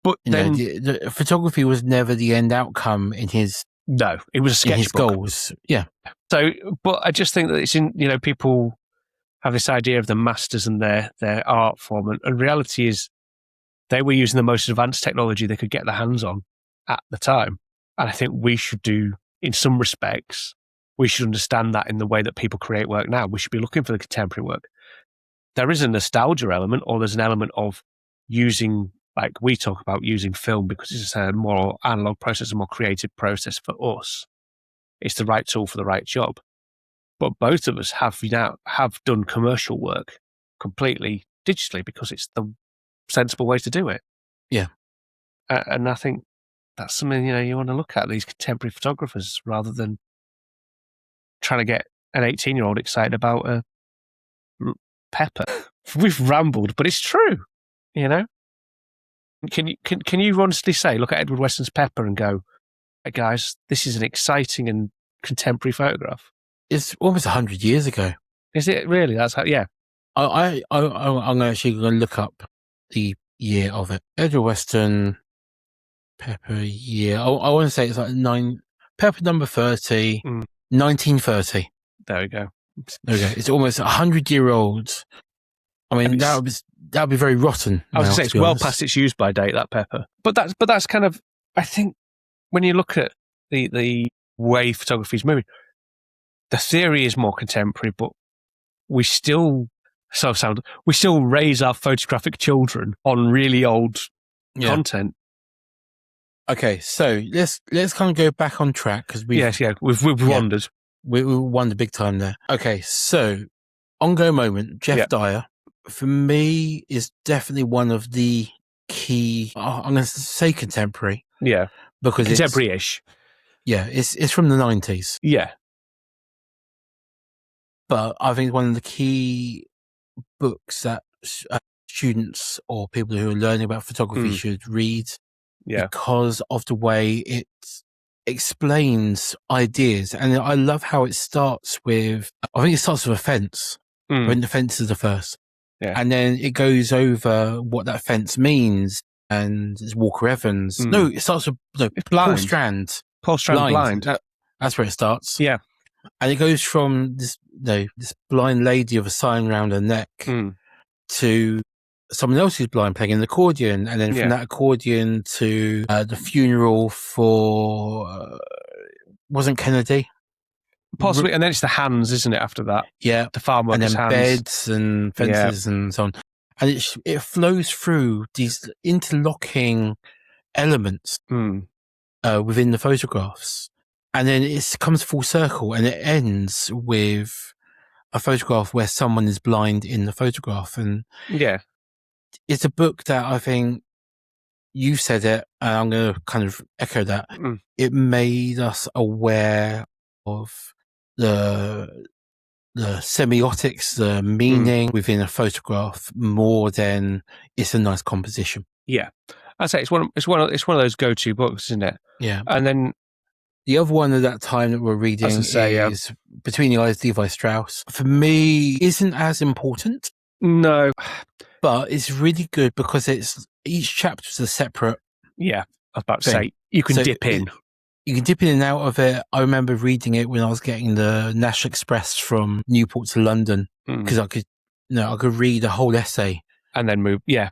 But then the photography was never the end outcome in his... No, it was a sketchbook. His goals. Yeah. So, but I just think that it's in, people have this idea of the masters and their art form. And reality is they were using the most advanced technology they could get their hands on at the time. And I think we should do, in some respects, we should understand that in the way that people create work now. We should be looking for the contemporary work. There is a nostalgia element, or there's an element of using, like we talk about using film because it's a more analog process, a more creative process for us. It's the right tool for the right job. But both of us have done commercial work completely digitally because it's the sensible way to do it. Yeah. And I think that's something, you want to look at, these contemporary photographers, rather than trying to get an 18-year-old excited about a pepper. We've rambled, but it's true, Can you honestly say, look at Edward Weston's Pepper and go, hey guys, this is an exciting and contemporary photograph? It's almost 100 years ago. Is it really? That's how, yeah. I'm actually going to look up the year of it. Edward Weston Pepper year. I want to say it's like Pepper number 30, 1930. There we go. Okay, it's almost 100-year-old. I mean, that would be very rotten. I was going to say it's well past its use by date, that pepper. But that's kind of, I think, when you look at the way photography is moving, the theory is more contemporary, but we still raise our photographic children on really old content. Okay, so let's kind of go back on track because we've wandered. We wandered big time there. Okay, so ongoing moment, Geoff Dyer, for me, is definitely one of the key. I'm going to say contemporary. Yeah, because contemporary-ish. It's from the 90s. Yeah, but I think one of the key books that students or people who are learning about photography should read. Yeah, because of the way it explains ideas, and I love how it starts with. I think it starts with a fence. When the fence is the first. Yeah. And then it goes over what that fence means, and it's Walker Evans. No, it starts with Paul Strand. Paul Strand blind. That's where it starts. Yeah. And it goes from this blind lady with a sign around her neck to someone else who's blind playing an accordion, and then from that accordion to the funeral for wasn't Kennedy. Possibly, and then it's the hands, isn't it, after that? Yeah. The farm workers' hands. And then beds and fences and so on. And it flows through these interlocking elements within the photographs. And then it comes full circle and it ends with a photograph where someone is blind in the photograph. And it's a book that I think you said it, and I'm going to kind of echo that. It made us aware of the semiotics, the meaning within a photograph more than it's a nice composition. Yeah, I'd say it's one of those go-to books, isn't it? Yeah, and then the other one at that time that we're reading is Between the Eyes, Levi Strauss. For me, isn't as important. No. But it's really good because each chapter is a separate. Yeah, I was about to say, you can dip in. You can dip in and out of it. I remember reading it when I was getting the National Express from Newport to London because I could read a whole essay and then move. Yeah,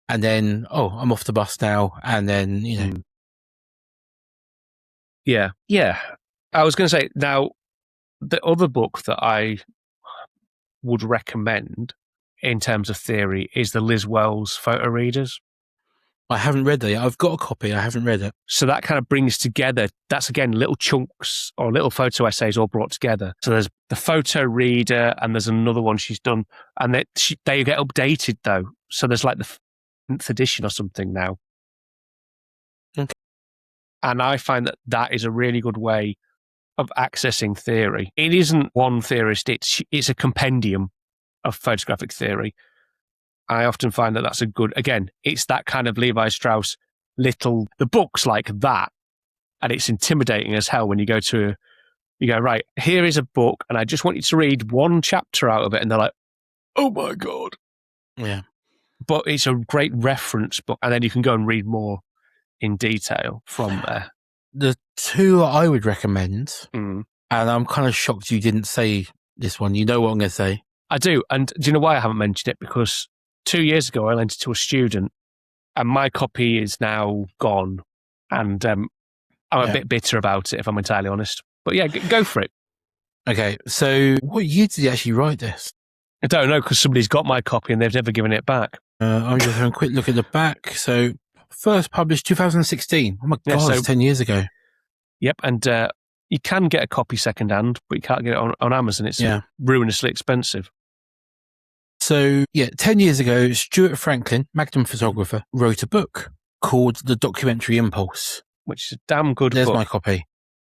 and then I'm off the bus now, and then Yeah. I was going to say now, the other book that I would recommend in terms of theory is the Liz Wells Photo Readers. I haven't read it. I've got a copy. I haven't read it. So that kind of brings together, that's again, little chunks or little photo essays all brought together. So there's the photo reader and there's another one she's done. And they get updated though. So there's like the 5th edition or something now. Okay. And I find that is a really good way of accessing theory. It isn't one theorist, it's a compendium of photographic theory. I often find that's a good, again, it's that kind of Levi Strauss the books like that. And it's intimidating as hell when you go, right, here is a book and I just want you to read one chapter out of it. And they're like, oh my God. Yeah. But it's a great reference book. And then you can go and read more in detail from there. The two I would recommend, and I'm kind of shocked you didn't say this one. You know what I'm going to say? I do. And do you know why I haven't mentioned it? Because 2 years ago, I lent it to a student and my copy is now gone. And I'm a bit bitter about it, if I'm entirely honest. But yeah, go for it. Okay. So what year did you actually write this? I don't know, because somebody's got my copy and they've never given it back. I'm just having a quick look at the back. So first published 2016. Oh my God, it's 10 years ago. Yep. And you can get a copy secondhand, but you can't get it on Amazon. It's ruinously expensive. So, 10 years ago, Stuart Franklin, Magnum photographer, wrote a book called The Documentary Impulse. Which is a damn good book. There's my copy.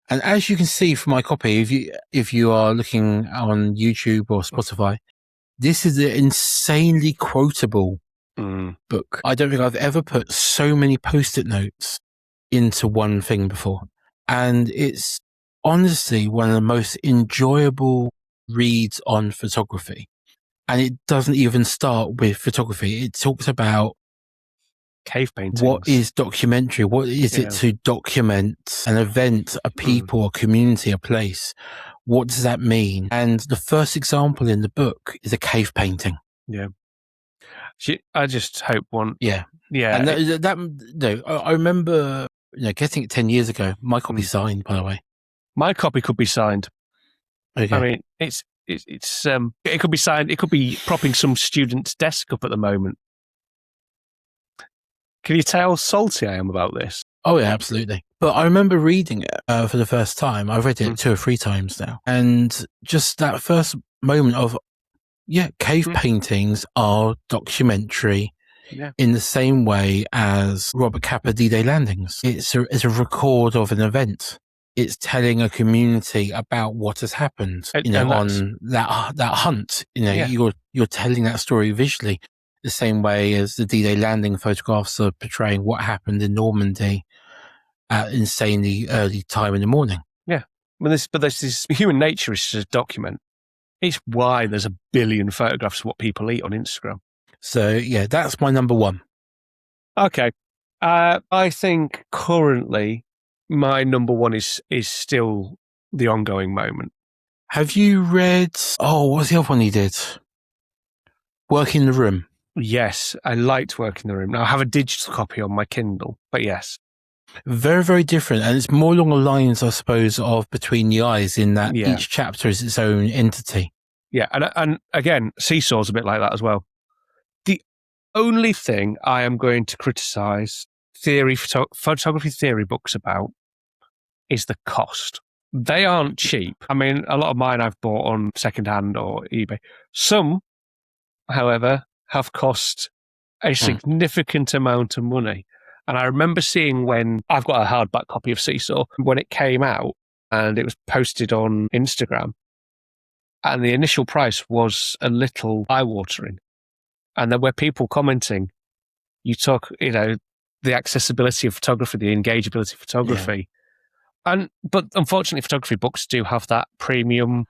And as you can see from my copy, if you are looking on YouTube or Spotify, this is an insanely quotable book. I don't think I've ever put so many Post-it notes into one thing before. And it's honestly one of the most enjoyable reads on photography. And it doesn't even start with photography. It talks about cave paintings. What is documentary? What is it to document an event, a people, a community, a place? What does that mean? And the first example in the book is a cave painting. Yeah. I just hope one. Yeah. Yeah. And I remember getting it 10 years ago. My copy signed, by the way. My copy could be signed. Okay. I mean, it could be signed. It could be propping some student's desk up at the moment. Can you tell how salty I am about this? Oh yeah, absolutely. But I remember reading it for the first time. I've read it 2 or 3 times now, and just that first moment of cave paintings are documentary in the same way as Robert Capa D-Day landings. It's a record of an event. It's telling a community about what has happened, on that hunt. You're telling that story visually, the same way as the D-Day landing photographs are portraying what happened in Normandy at insanely early time in the morning. Yeah, there's this human nature is to document. It's why there's a billion photographs of what people eat on Instagram. So that's my number one. Okay, I think currently my number one is still The Ongoing Moment. Have you read, what's the other one he did? Work in the Room. Yes, I liked Work in the Room. Now I have a digital copy on my Kindle, but yes. Very, very different. And it's more along the lines, I suppose, of Between the Eyes in that each chapter is its own entity. Yeah, and again, Seesaw's a bit like that as well. The only thing I am going to criticise photography theory books about is the cost. They aren't cheap. I mean, a lot of mine I've bought on secondhand or eBay. Some, however, have cost a significant amount of money. And I remember seeing when I've got a hardback copy of Seesaw, when it came out and it was posted on Instagram, and the initial price was a little eye-watering. And there were people commenting, you talk, the accessibility of photography, the engageability of photography. Yeah. But unfortunately, photography books do have that premium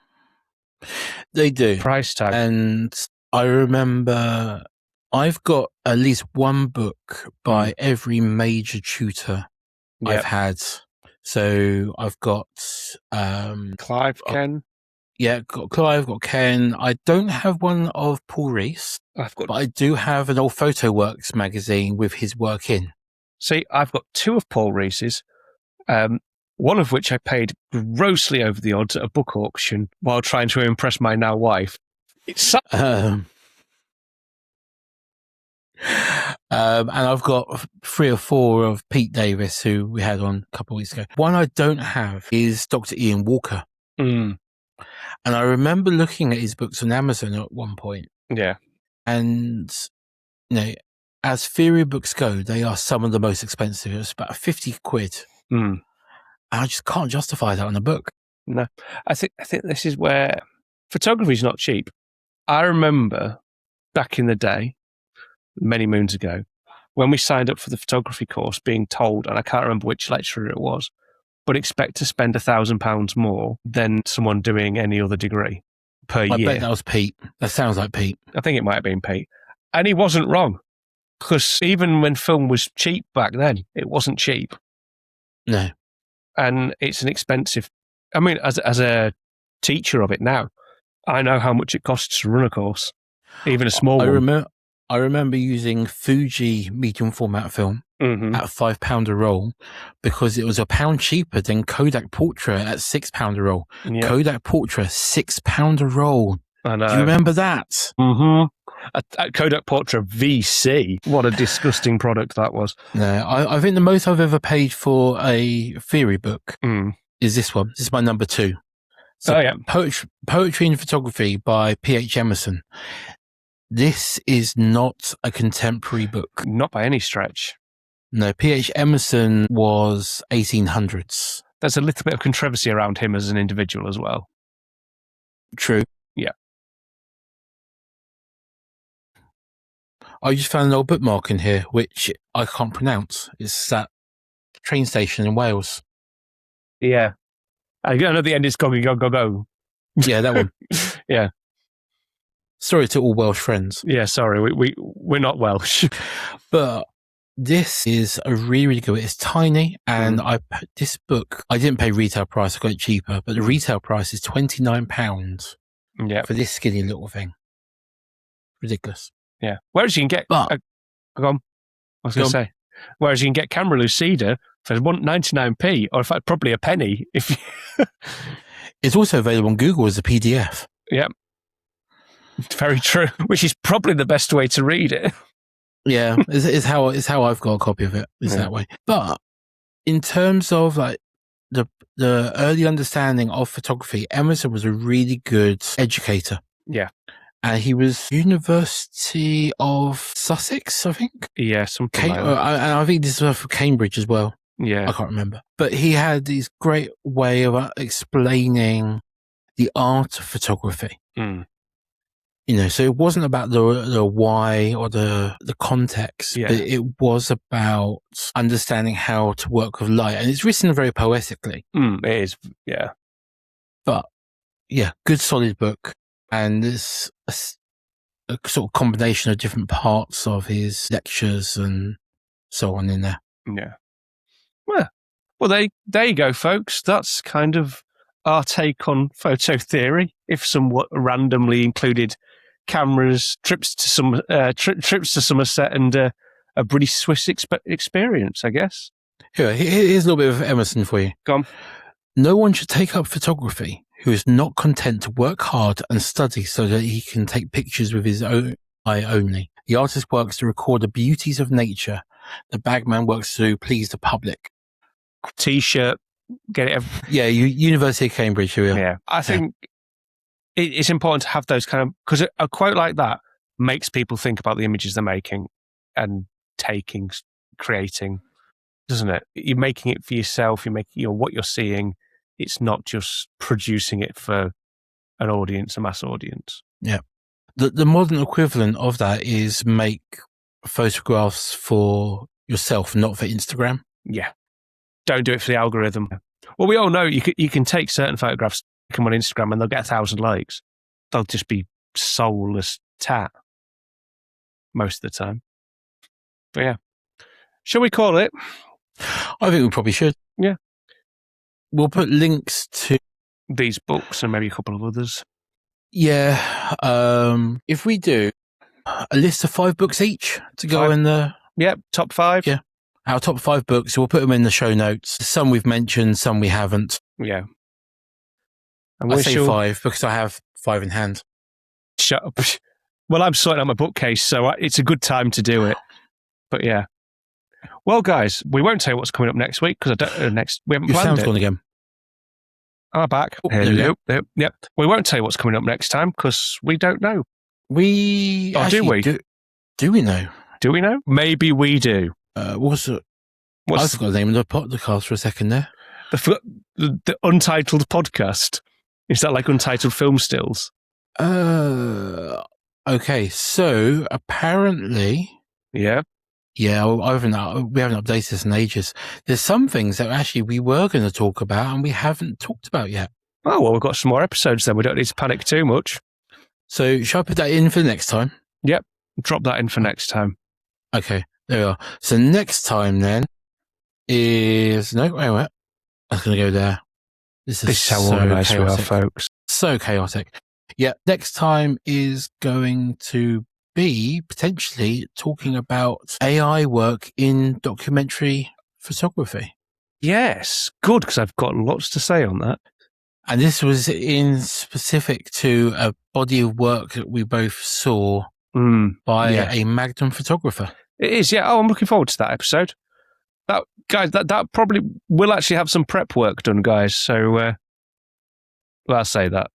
they do price tag. And I remember I've got at least one book by every major tutor I've had. So I've got Clive, Ken. Yeah, got Clive, got Ken. I don't have one of Paul Rees, but I do have an old Photo Works magazine with his work in. See, I've got 2 of Paul Rees's, one of which I paid grossly over the odds at a book auction while trying to impress my now wife. And I've got 3 or 4 of Pete Davis, who we had on a couple of weeks ago. One I don't have is Dr. Ian Walker. And I remember looking at his books on Amazon at one point. Yeah. And, as theory books go, they are some of the most expensive. It's about 50 quid. And I just can't justify that on a book. No. I think this is where photography is not cheap. I remember back in the day, many moons ago, when we signed up for the photography course, being told, and I can't remember which lecturer it was, but expect to spend £1,000 more than someone doing any other degree per year. I bet that was Pete. That sounds like Pete. I think it might have been Pete. And he wasn't wrong, because even when film was cheap back then, it wasn't cheap. No. And it's an expensive... I mean, as a teacher of it now, I know how much it costs to run a course, even a small one. I remember using Fuji medium format film at £5 a roll because it was £1 cheaper than Kodak Portrait at £6 a roll. Yep. Kodak Portrait, £6 a roll. I know. Do you remember that? A Kodak Portrait VC. What a disgusting product that was. No, I think the most I've ever paid for a theory book is this one. This is my number 2. So Poetry and Photography by P.H. Emerson. This is not a contemporary book. Not by any stretch. No, P.H. Emerson was 1800s. There's a little bit of controversy around him as an individual as well. True. Yeah. I just found an old bookmark in here, which I can't pronounce. It's that train station in Wales. Yeah. I know the end is go, go, go, go. Yeah, that one. Yeah. Sorry to all Welsh friends. Yeah, sorry. We're not Welsh. But this is a really, really good. It's tiny. And this book, I didn't pay retail price. I got it cheaper. But the retail price is £29 for this skinny little thing. Ridiculous. Yeah. Whereas you can get... go on. I was going to say. Whereas you can get camera Lucida for 99p, or in fact, probably a penny. If It's also available on Google as a PDF. Yeah. Very true. Which is probably the best way to read it. Yeah, it's how I've got a copy of it. It's that way. But in terms of like the early understanding of photography, Emerson was a really good educator. Yeah. And he was University of Sussex, I think. Yeah, something like that. And I think this was for Cambridge as well. Yeah. I can't remember. But he had this great way of explaining the art of photography. So it wasn't about the why or the context, but it was about understanding how to work with light. And it's written very poetically. It is, yeah. But, yeah, good solid book. And there's a sort of combination of different parts of his lectures and so on in there. Yeah. Well, there you go, folks. That's kind of our take on photo theory, if somewhat randomly included cameras, trips to Somerset, and a British Swiss experience, I guess. Here's a little bit of Emerson for you. Go on. No one should take up photography who is not content to work hard and study so that he can take pictures with his own eye only. The artist works to record the beauties of nature. The bagman works to please the public. T-shirt, get it. Yeah, University of Cambridge. Here we are. Yeah, I think it's important to have those kind of, because a quote like that makes people think about the images they're making and creating, doesn't it? You're making it for yourself. You're making what you're seeing. It's not just producing it for an audience, a mass audience. Yeah. The modern equivalent of that is make photographs for yourself, not for Instagram. Yeah. Don't do it for the algorithm. Well, we all know you can take certain photographs, come on Instagram, and they'll get 1,000 likes. They'll just be soulless tat most of the time. But yeah. Shall we call it? I think we probably should. Yeah. We'll put links to these books and maybe a couple of others. Yeah. If we do a list of 5 books each to go in the... Yep, top 5. Yeah. Our top 5 books, we'll put them in the show notes. Some we've mentioned, some we haven't. Yeah. And I say 5 because I have 5 in hand. Shut up. Well, I'm sorting out my bookcase, so it's a good time to do it. But yeah. Well, guys, we won't tell you what's coming up next week because we haven't planned it. Your sound's gone again. I'm back. Hello. Yep. We won't tell you what's coming up next time because we don't know. Do we? Do we know? Do we know? Maybe we do. I forgot the name of the podcast for a second there. The Untitled Podcast. Is that like Untitled Film Stills? Okay, so apparently... Yeah. Yeah, we haven't updated this in ages. There's some things that actually we were going to talk about and we haven't talked about yet. Oh, well, we've got some more episodes then. We don't need to panic too much. So shall I put that in for next time? Yep. Drop that in for next time. Okay, there we are. So next time then is... No, wait. I was going to go there. This is how organised we are, folks. So chaotic. Yeah, next time is going to be potentially talking about AI work in documentary photography. Yes, good, because I've got lots to say on that. And this was in specific to a body of work that we both saw by a Magnum photographer. It is, yeah. Oh, I'm looking forward to that episode. That probably will actually have some prep work done, guys. So, I'll say that.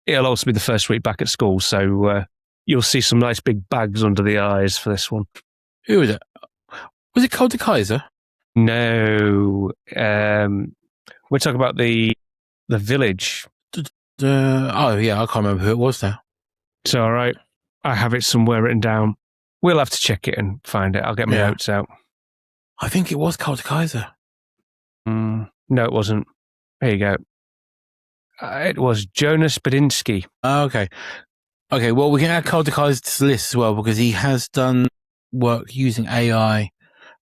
It'll also be the first week back at school, so you'll see some nice big bags under the eyes for this one. Who was it? Was it Called the Kaiser? No. We're talking about the village. Oh, yeah, I can't remember who it was now. It's all right. I have it somewhere written down. We'll have to check it and find it. I'll get my notes out. I think it was Called the Kaiser. No, it wasn't. There you go. It was Jonas Badinsky. Okay. Okay, well, we can add Called the Kaiser to the list as well because he has done work using AI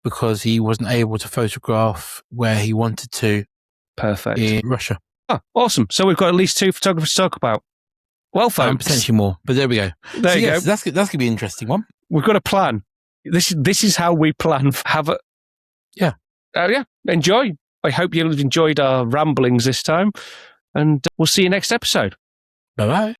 because he wasn't able to photograph where he wanted to. Perfect. In Russia. Oh, awesome. So we've got at least 2 photographers to talk about. Well, folks. Potentially more, but there we go. There you go. That's going to be an interesting one. We've got a plan. This is how we plan. Yeah. Enjoy. I hope you've enjoyed our ramblings this time. And we'll see you next episode. Bye-bye.